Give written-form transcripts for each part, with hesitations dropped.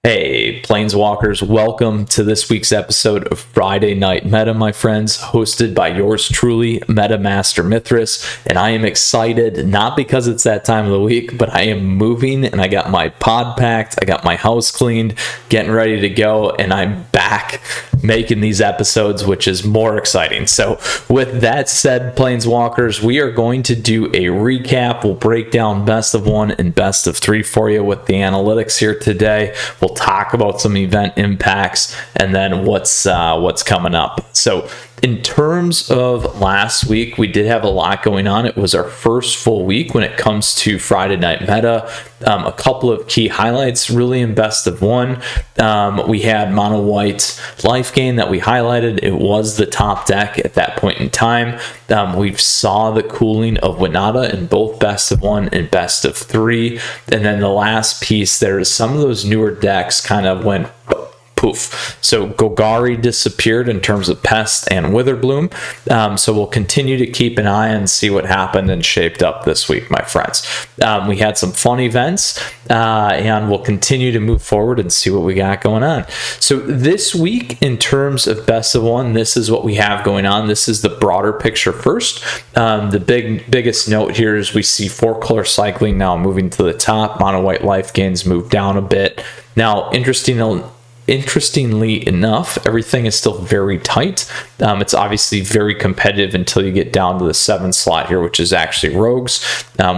Hey, Planeswalkers, welcome to this week's episode of Friday Night Meta, my friends, hosted by yours truly, Meta Master Mythras. And I am excited, not because it's that time of the week, but I am moving and I got my pod packed, I got my house cleaned, getting ready to go, and I'm back making these episodes, which is more exciting. So with that said, Planeswalkers, we are going to do a recap. We'll break down best of one and best of three for you with the analytics here today. We'll talk about some event impacts and then what's coming up. So in terms of last week, we did have a lot going on. It was our first full week when it comes to Friday Night Meta. A couple of key highlights really in best of one. We had mono white life gain that we highlighted. It was the top deck at that point in time. We saw the cooling of Winata in both best of one and best of three. And then the last piece there is some of those newer decks kind of went poof. So Golgari disappeared in terms of Pest and Witherbloom. So we'll continue to keep an eye and see what happened and shaped up this week, my friends. We had some fun events and we'll continue to move forward and see what we got going on. So this week, in terms of best of one, this is what we have going on. This is the broader picture first. The biggest note here is we see 4-color cycling now moving to the top. Mono white life gains move down a bit. Now, interestingly enough, everything is still very tight. It's obviously very competitive until you get down to the 7th slot here, which is actually Rogues,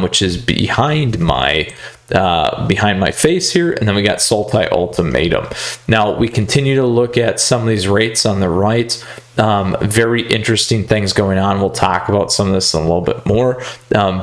which is behind my face here, and then we got Sultai Ultimatum. Now we continue to look at some of these rates on the right. Very interesting things going on. We'll talk about some of this in a little bit more.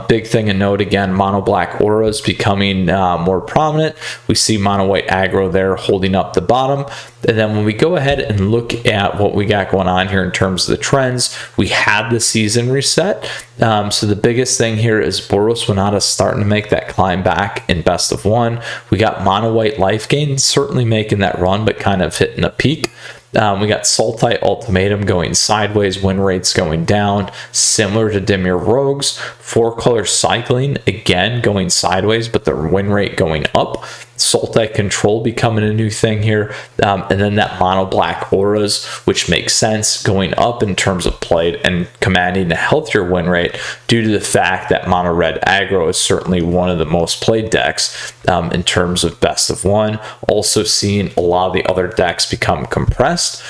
Big thing to note again, mono black auras becoming more prominent. We see mono white aggro there holding up the bottom. And then when we go ahead and look at what we got going on here in terms of the trends, we had the season reset. So the biggest thing here is Boros Winata starting to make that climb back in best of one. We got mono white life gain certainly making that run, but kind of hitting a peak. We got Sultai Ultimatum going sideways, win rates going down, similar to Dimir Rogues. 4-color cycling, again, going sideways, but the win rate going up. Sultai Control becoming a new thing here. And then that mono black auras, which makes sense, going up in terms of play and commanding a healthier win rate due to the fact that mono red aggro is certainly one of the most played decks in terms of best of one. Also seeing a lot of the other decks become compressed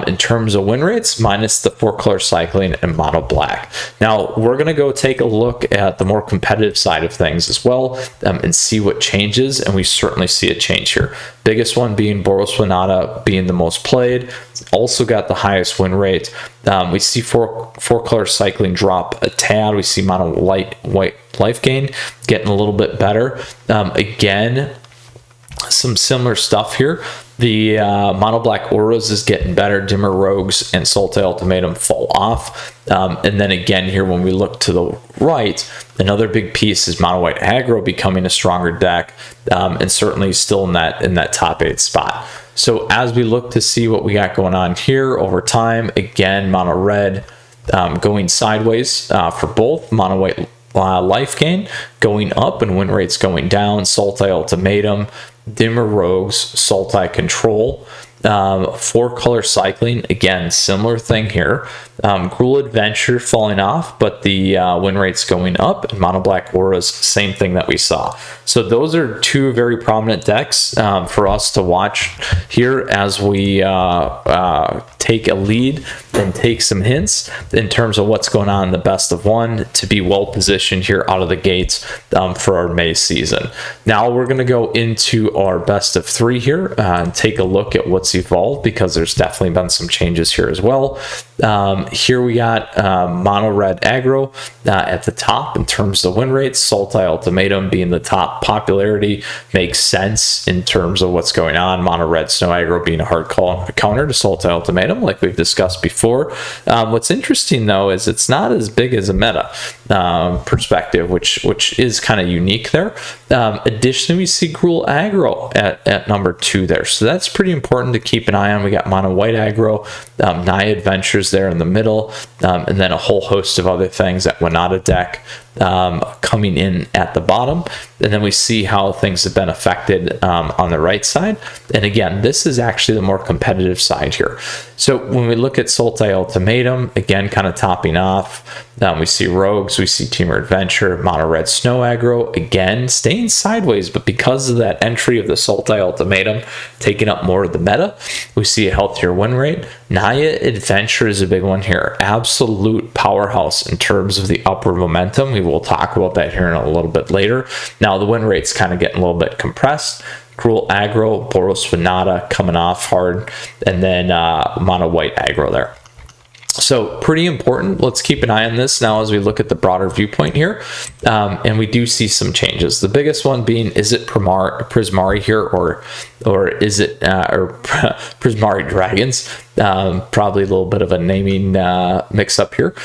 in terms of win rates, minus the 4-color cycling and mono black. Now we're going to go take a look at the more competitive side of things as well and see what changes, and we certainly see a change here. Biggest one being Boros Winata being the most played, also got the highest win rate. We see 4-color cycling drop a tad. We see mono white life gain getting a little bit better. Again, some similar stuff here. The mono black auras is getting better. Dimmer Rogues and Sultai Ultimatum fall off. And then again here, when we look to the right, another big piece is mono white aggro becoming a stronger deck, and certainly still in that top 8 spot. So as we look to see what we got going on here over time, again, mono red going sideways for both. Mono white life gain going up and win rates going down. Sultai Ultimatum, Dimmer Rogues, Sultai Control, 4-color cycling, again, similar thing here. Gruul Adventure falling off, but the win rates going up, and mono black auras, same thing that we saw. So those are two very prominent decks for us to watch here as we take a lead and take some hints in terms of what's going on in the best of one to be well positioned here out of the gates for our May season. Now we're going to go into our best of three here and take a look at what's evolved, because there's definitely been some changes here as well. Here we got mono red aggro at the top in terms of win rates. Sultai Ultimatum being the top popularity makes sense in terms of what's going on. Mono red snow aggro being a hard counter to Sultai Ultimatum, like we've discussed before. What's interesting though is it's not as big as a meta perspective, which is kind of unique there. Additionally, we see Gruul aggro at number 2 there, so that's pretty important to keep an eye on. We got mono white aggro, Naya Adventures there in the middle, and then a whole host of other things that Winata deck coming in at the bottom, and then we see how things have been affected on the right side. And again, this is actually the more competitive side here. So when we look at Sultai Ultimatum, again, kind of topping off, we see Rogues, we see Teamer Adventure, Mono Red Snow Aggro, again, staying sideways, but because of that entry of the Sultai Ultimatum taking up more of the meta, we see a healthier win rate. Naya Adventure is a big one here. Absolute powerhouse in terms of the upward momentum. We will talk about that here in a little bit later. Now, the win rate's kind of getting a little bit compressed. Cruel Aggro, Boros Venata coming off hard, and then Mono White Aggro there. So pretty important. Let's keep an eye on this now as we look at the broader viewpoint here. And we do see some changes. The biggest one being, is it Prismari here, or is it Prismari Dragons? Probably a little bit of a naming mix up here.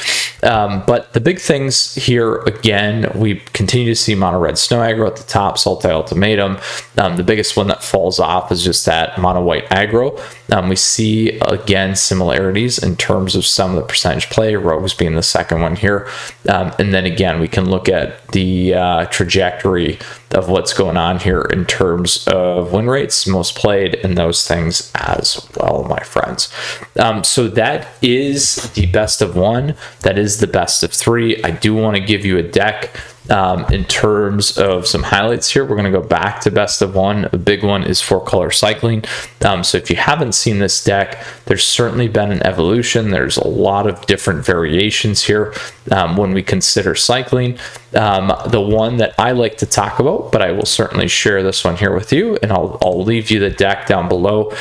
But the big things here, again, we continue to see Mono Red Snow Aggro at the top, Sultai Ultimatum. The biggest one that falls off is just that Mono White Aggro. We see, again, similarities in terms of some of the percentage play, Rogues being the second one here. And then again, we can look at the trajectory of what's going on here in terms of win rates, most played, and those things as well, my friends. So that is the best of one. That is the best of three. I do want to give you a deck in terms of some highlights here. We're going to go back to best of one. A big one is 4-color cycling. So if you haven't seen this deck, there's certainly been an evolution. There's a lot of different variations here when we consider cycling. The one that I like to talk about, but I will certainly share this one here with you, and I'll leave you the deck down below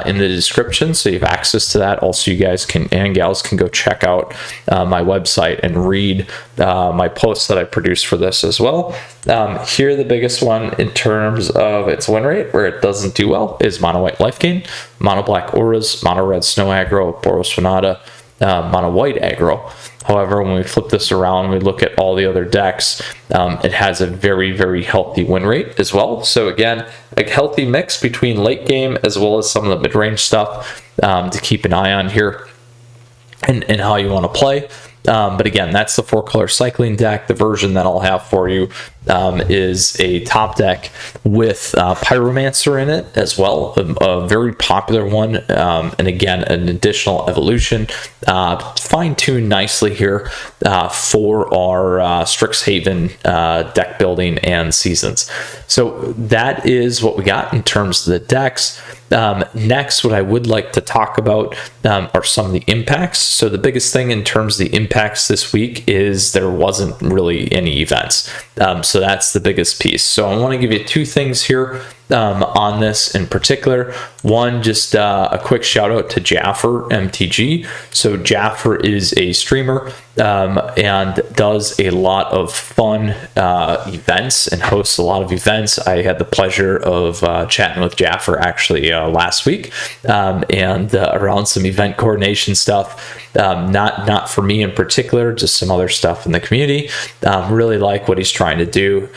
in the description so you have access to that. Also, you guys can and gals can go check out my website and read my posts that I produce for this as well. Here, the biggest one in terms of its win rate, where it doesn't do well, is Mono White Life Gain, Mono Black Auras, Mono Red Snow Aggro, Boros Venata, Mono White Aggro. However, when we flip this around, we look at all the other decks, it has a very, very healthy win rate as well. So again, a healthy mix between late game as well as some of the mid-range stuff to keep an eye on here and how you want to play. But again, that's the 4-color cycling deck. The version that I'll have for you is a top deck with Pyromancer in it as well, a very popular one, and again, an additional evolution, fine-tuned nicely here for our Strixhaven deck building and seasons. So that is what we got in terms of the decks. Next, what I would like to talk about are some of the impacts. So the biggest thing in terms of the impacts this week is there wasn't really any events. So that's the biggest piece. So I want to give you two things here on this in particular. One, just a quick shout out to Jaffer MTG. So Jaffer is a streamer and does a lot of fun events and hosts a lot of events. I had the pleasure of chatting with Jaffer actually last week and around some event coordination stuff. Not for me in particular, just some other stuff in the community. Really like what he's trying to do.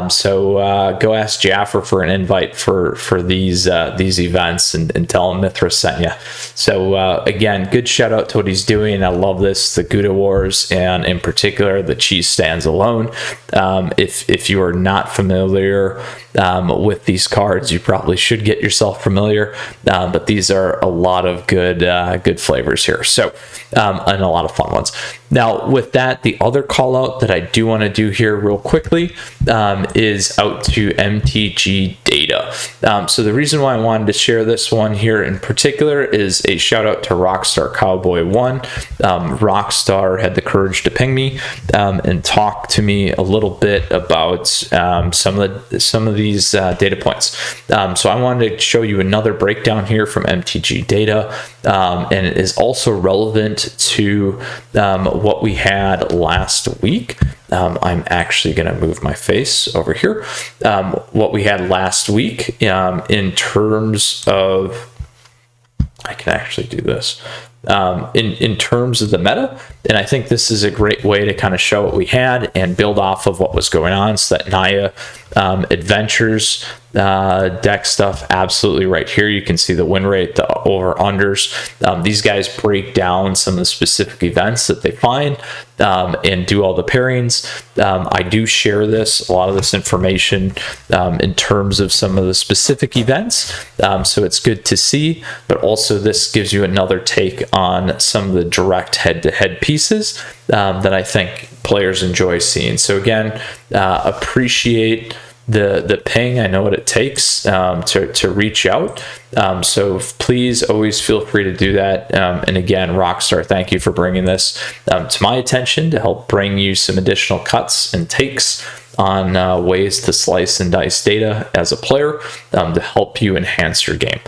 So go ask Jaffer for an invite for these events and tell him Mythras sent you. So again, good shout out to what he's doing. I love this, the Gouda Wars, and in particular the cheese stands alone. If you are not familiar with these cards, you probably should get yourself familiar. But these are a lot of good flavors here. So and a lot of fun ones. Now, with that, the other call out that I do want to do here real quickly is out to MTG Data. So the reason why I wanted to share this one here in particular is a shout out to Rockstar Cowboy 1. Rockstar had the courage to ping me and talk to me a little bit about some of these data points. So I wanted to show you another breakdown here from MTG Data, and it is also relevant to what we had last week. I'm actually going to move my face over here. What we had last week in terms of, I can actually do this, in terms of the meta, and I think this is a great way to kind of show what we had and build off of what was going on, so that Naya Adventures deck stuff absolutely right here. You can see the win rate, the over-unders. These guys break down some of the specific events that they find and do all the pairings. I do share a lot of this information in terms of some of the specific events, so it's good to see, but also this gives you another take on some of the direct head-to-head pieces that I think players enjoy seeing. So again, appreciate the ping. I know what it takes to reach out, so please always feel free to do that. And again, Rockstar, thank you for bringing this to my attention to help bring you some additional cuts and takes on ways to slice and dice data as a player to help you enhance your game.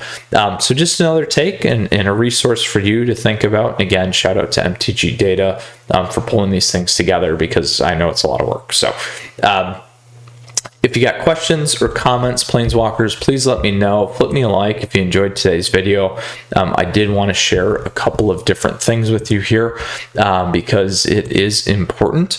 So just another take and a resource for you to think about. And again, shout out to MTG Data for pulling these things together, because I know it's a lot of work. So if you got questions or comments, Planeswalkers, please let me know. Flip me a like if you enjoyed today's video. I did want to share a couple of different things with you here because it is important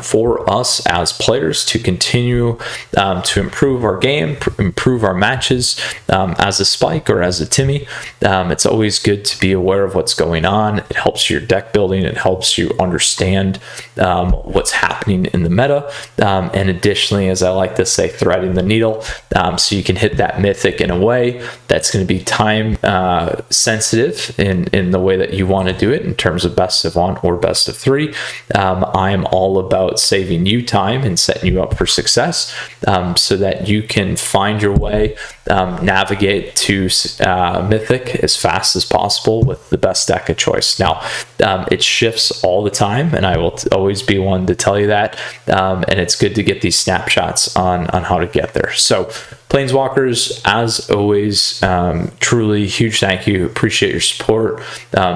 for us as players to continue to improve our game, improve our matches as a Spike or as a Timmy. It's always good to be aware of what's going on. It helps your deck building. It helps you understand what's happening in the meta. And additionally, as I like to say, threading the needle, so you can hit that mythic in a way that's going to be time sensitive in the way that you want to do it in terms of best of 1 or best of 3. I'm all about saving you time and setting you up for success, so that you can find your way, navigate to mythic as fast as possible with the best deck of choice. Now, it shifts all the time, and I will always be one to tell you that, and it's good to get these snapshots on how to get there. So Planeswalkers, as always, truly huge thank you. Appreciate your support.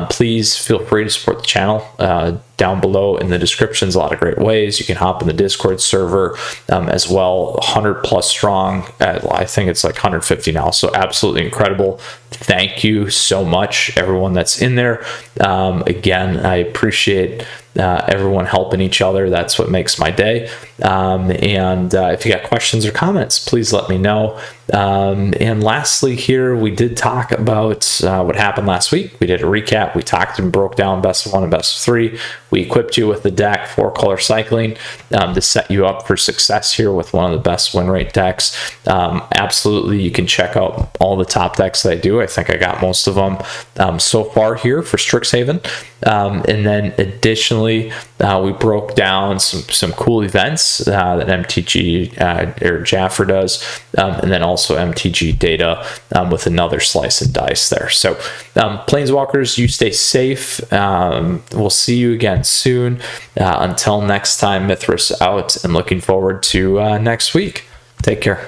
Please feel free to support the channel. Down below in the descriptions, a lot of great ways. You can hop in the Discord server as well, 100 plus strong. I think it's like 150 now, so absolutely incredible. Thank you so much, everyone that's in there. Again, I appreciate everyone helping each other. That's what makes my day. And if you got questions or comments, please let me know. And lastly here, we did talk about what happened last week. We did a recap. We talked and broke down best of 1 and best of 3. We equipped you with the deck 4-color cycling to set you up for success here with one of the best win rate decks. Absolutely, you can check out all the top decks that I do. I think I got most of them so far here for Strixhaven. And then additionally, we broke down some cool events that MTG or Jaffer does, and then also MTG Data with another slice and dice there. So Planeswalkers, you stay safe. We'll see you again soon. Until next time, Mythras out, and looking forward to next week. Take care.